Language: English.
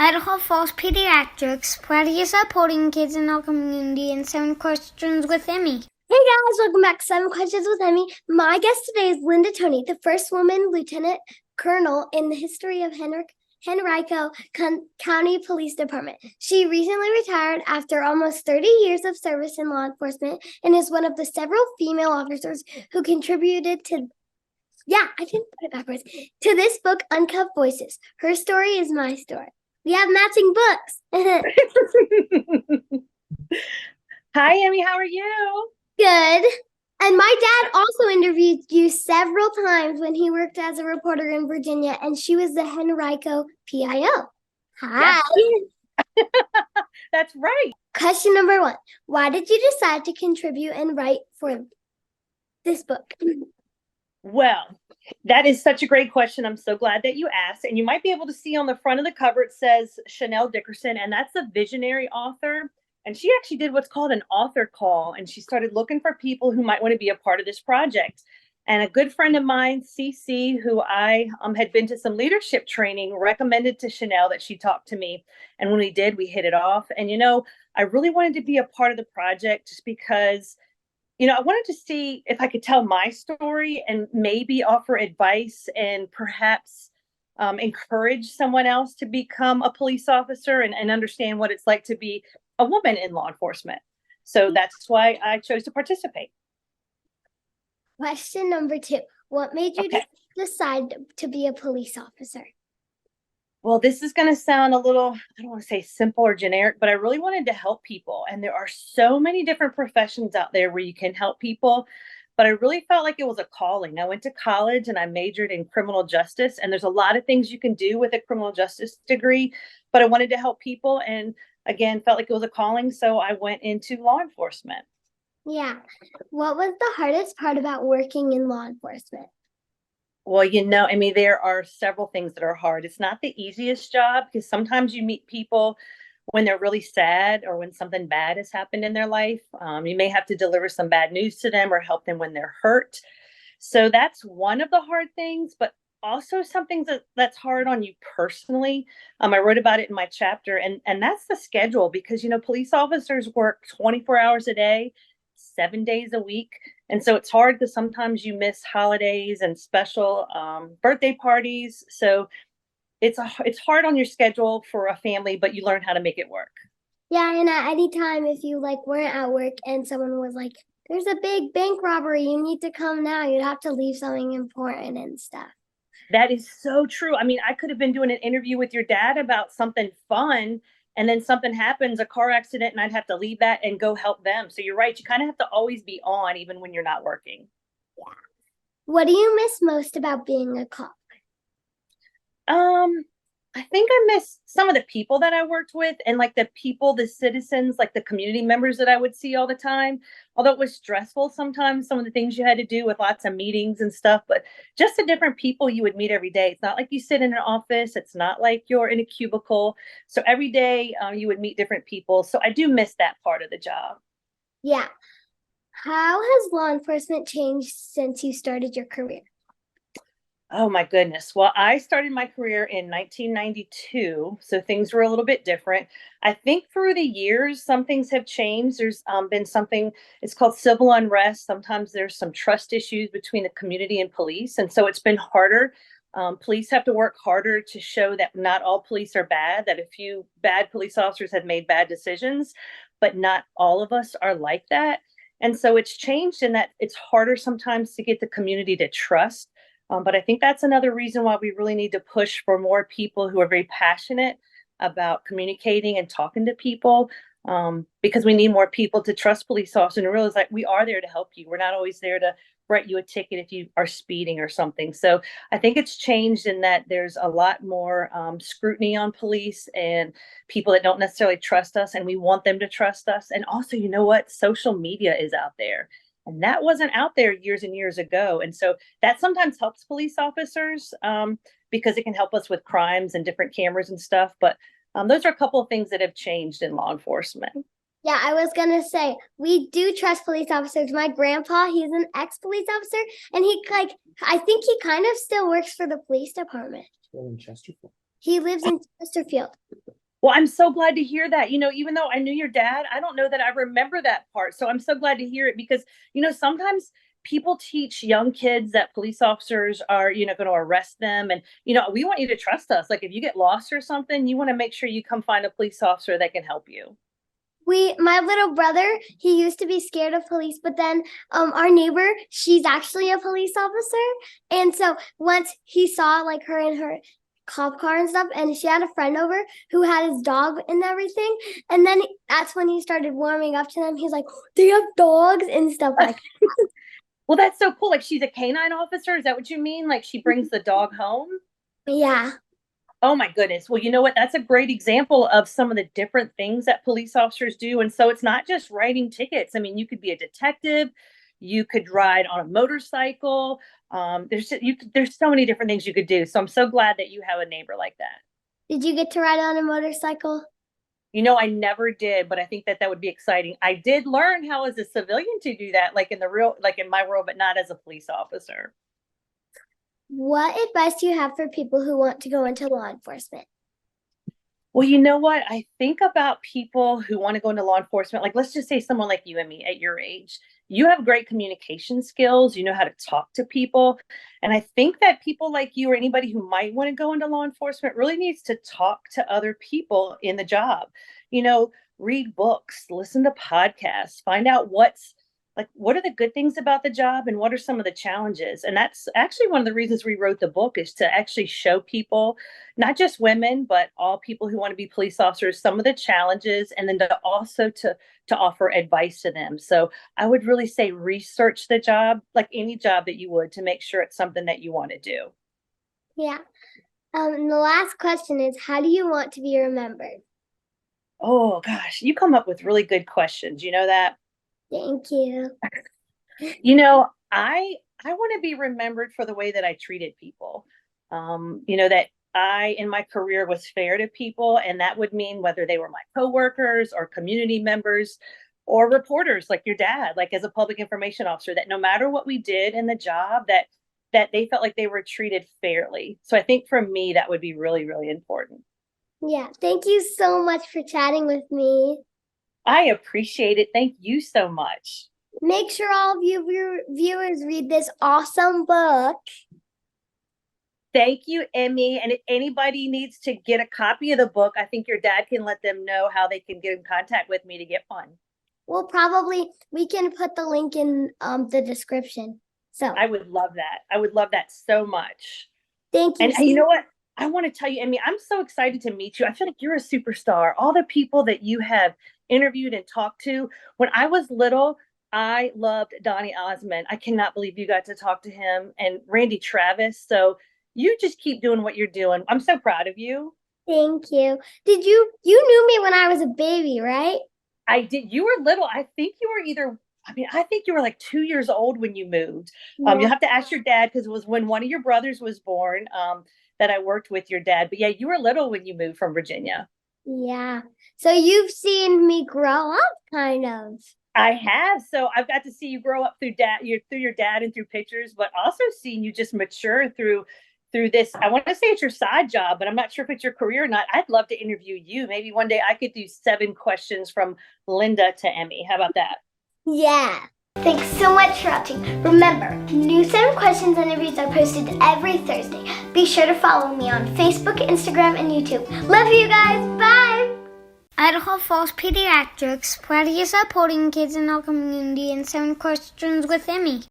Idaho Falls Pediatrics, proudly supporting kids in our community in 7 Questions with Emmy. Hey guys, welcome back to 7 Questions with Emmy. My guest today is Linda Toney, the first woman Lieutenant Colonel in the history of Henrico County Police Department. She recently retired after almost 30 years of service in law enforcement and is one of the several female officers who contributed to this book, Uncuffed Voices. Her story is my story. We have matching books. Hi, Emmy. How are you? Good. And my dad also interviewed you several times when he worked as a reporter in Virginia, and she was the Henrico PIO. Hi. Yes. That's right. Question number 1. Why did you decide to contribute and write for this book? Well, that is such a great question. I'm so glad that you asked. And you might be able to see on the front of the cover, it says Chanel Dickerson, and that's a visionary author. And she actually did what's called an author call, and she started looking for people who might want to be a part of this project. And a good friend of mine, CC, who I had been to some leadership training, recommended to Chanel that she talk to me. And when we did, we hit it off. And, I really wanted to be a part of the project just because I wanted to see if I could tell my story and maybe offer advice and perhaps encourage someone else to become a police officer and understand what it's like to be a woman in law enforcement. So that's why I chose to participate. Question number 2. What made you decide to be a police officer? Well, this is going to sound a little, I don't want to say simple or generic, but I really wanted to help people. And there are so many different professions out there where you can help people. But I really felt like it was a calling. I went to college and I majored in criminal justice. And there's a lot of things you can do with a criminal justice degree. But I wanted to help people and, again, felt like it was a calling. So I went into law enforcement. Yeah. What was the hardest part about working in law enforcement? Well, there are several things that are hard. It's not the easiest job because sometimes you meet people when they're really sad or when something bad has happened in their life. You may have to deliver some bad news to them or help them when they're hurt. So that's one of the hard things, but also something that's hard on you personally. I wrote about it in my chapter, and that's the schedule because, police officers work 24 hours a day, 7 days a week. And so it's hard because sometimes you miss holidays and special birthday parties. So it's hard on your schedule for a family, but you learn how to make it work. Yeah, and at any time, if you weren't at work and someone was like, there's a big bank robbery, you need to come now, you'd have to leave something important and stuff. That is so true. I mean, I could have been doing an interview with your dad about something fun, and then something happens, a car accident, and I'd have to leave that and go help them. So you're right. You kind of have to always be on, even when you're not working. Yeah. What do you miss most about being a cop? I think I miss some of the people that I worked with and the citizens, like the community members that I would see all the time. Although it was stressful sometimes, some of the things you had to do with lots of meetings and stuff, but just the different people you would meet every day. It's not like you sit in an office. It's not like you're in a cubicle. So every day you would meet different people. So I do miss that part of the job. Yeah. How has law enforcement changed since you started your career? Oh my goodness. Well, I started my career in 1992, so things were a little bit different. I think through the years, some things have changed. There's been something, it's called civil unrest. Sometimes there's some trust issues between the community and police, and so it's been harder. Police have to work harder to show that not all police are bad, that a few bad police officers have made bad decisions, but not all of us are like that. And so it's changed in that it's harder sometimes to get the community to trust. But I think that's another reason why we really need to push for more people who are very passionate about communicating and talking to people, because we need more people to trust police officers and realize we are there to help you. We're not always there to write you a ticket if you are speeding or something. So I think it's changed in that there's a lot more scrutiny on police and people that don't necessarily trust us, and we want them to trust us. And also, social media is out there. And that wasn't out there years and years ago. And so that sometimes helps police officers because it can help us with crimes and different cameras and stuff. But those are a couple of things that have changed in law enforcement. Yeah, I was going to say, we do trust police officers. My grandpa, he's an ex-police officer, and I think he kind of still works for the police department. Still in Chesterfield. He lives in Chesterfield. Well, I'm so glad to hear that. Even though I knew your dad, I don't know that I remember that part. So I'm so glad to hear it because, sometimes people teach young kids that police officers are, going to arrest them. And, we want you to trust us. Like if you get lost or something, you want to make sure you come find a police officer that can help you. My little brother, he used to be scared of police, but then our neighbor, she's actually a police officer. And so once he saw like her in her cop car and stuff, and she had a friend over who had his dog and everything. And then that's when he started warming up to them. He's like, they have dogs and stuff like that. Well, that's so cool. Like she's a canine officer. Is that what you mean? Like she brings the dog home? Yeah. Oh my goodness. Well, you know what? That's a great example of some of the different things that police officers do. And so it's not just writing tickets. I mean, you could be a detective, you could ride on a motorcycle. There's so many different things you could do. So I'm so glad that you have a neighbor like that. Did you get to ride on a motorcycle? I never did, but I think that would be exciting. I did learn how as a civilian to do that, like in my world, but not as a police officer. What advice do you have for people who want to go into law enforcement? Well, you know what? I think about people who want to go into law enforcement. Like, let's just say someone like you and me at your age. You have great communication skills. You know how to talk to people. And I think that people like you or anybody who might want to go into law enforcement really needs to talk to other people in the job. Read books, listen to podcasts, find out what are the good things about the job and what are some of the challenges. And that's actually one of the reasons we wrote the book, is to actually show people, not just women, but all people who want to be police officers, some of the challenges, and then to also to offer advice to them. So I would really say research the job, like any job that you would, to make sure it's something that you want to do. Yeah. And the last question is, how do you want to be remembered? Oh gosh, you come up with really good questions. You know that? Thank you. I want to be remembered for the way that I treated people. That I, in my career, was fair to people. And that would mean whether they were my coworkers or community members or reporters like your dad, like as a public information officer, that no matter what we did in the job, that they felt like they were treated fairly. So I think for me, that would be really, really important. Yeah. Thank you so much for chatting with me. I appreciate it. Thank you so much. Make sure all of you viewers read this awesome book. Thank you, Emmy. And if anybody needs to get a copy of the book, I think your dad can let them know how they can get in contact with me to get one. Well, we can put the link in the description. So I would love that. I would love that so much. Thank you. And you know what? I want to tell you, Emmy, I'm so excited to meet you. I feel like you're a superstar. All the people that you have interviewed and talked to. When I was little, I loved Donny Osmond. I cannot believe you got to talk to him, and Randy Travis. So you just keep doing what you're doing. I'm so proud of you. Thank you. You knew me when I was a baby, right? I did. You were little. I think you were I think you were like 2 years old when you moved. Yeah. You'll have to ask your dad, because it was when one of your brothers was born that I worked with your dad. But yeah, you were little when you moved from Virginia. Yeah. So you've seen me grow up, kind of. I have. So I've got to see you grow up through your dad and through pictures, but also seeing you just mature through this. I want to say it's your side job, but I'm not sure if it's your career or not. I'd love to interview you. Maybe one day I could do 7 questions from Linda to Emmy. How about that? Yeah. Thanks so much for watching. Remember, new 7 questions interviews are posted every Thursday. Be sure to follow me on Facebook, Instagram, and YouTube. Love you guys. Bye. Idaho Falls Pediatrics, proudly supporting kids in our community, and 7 questions with Emmy.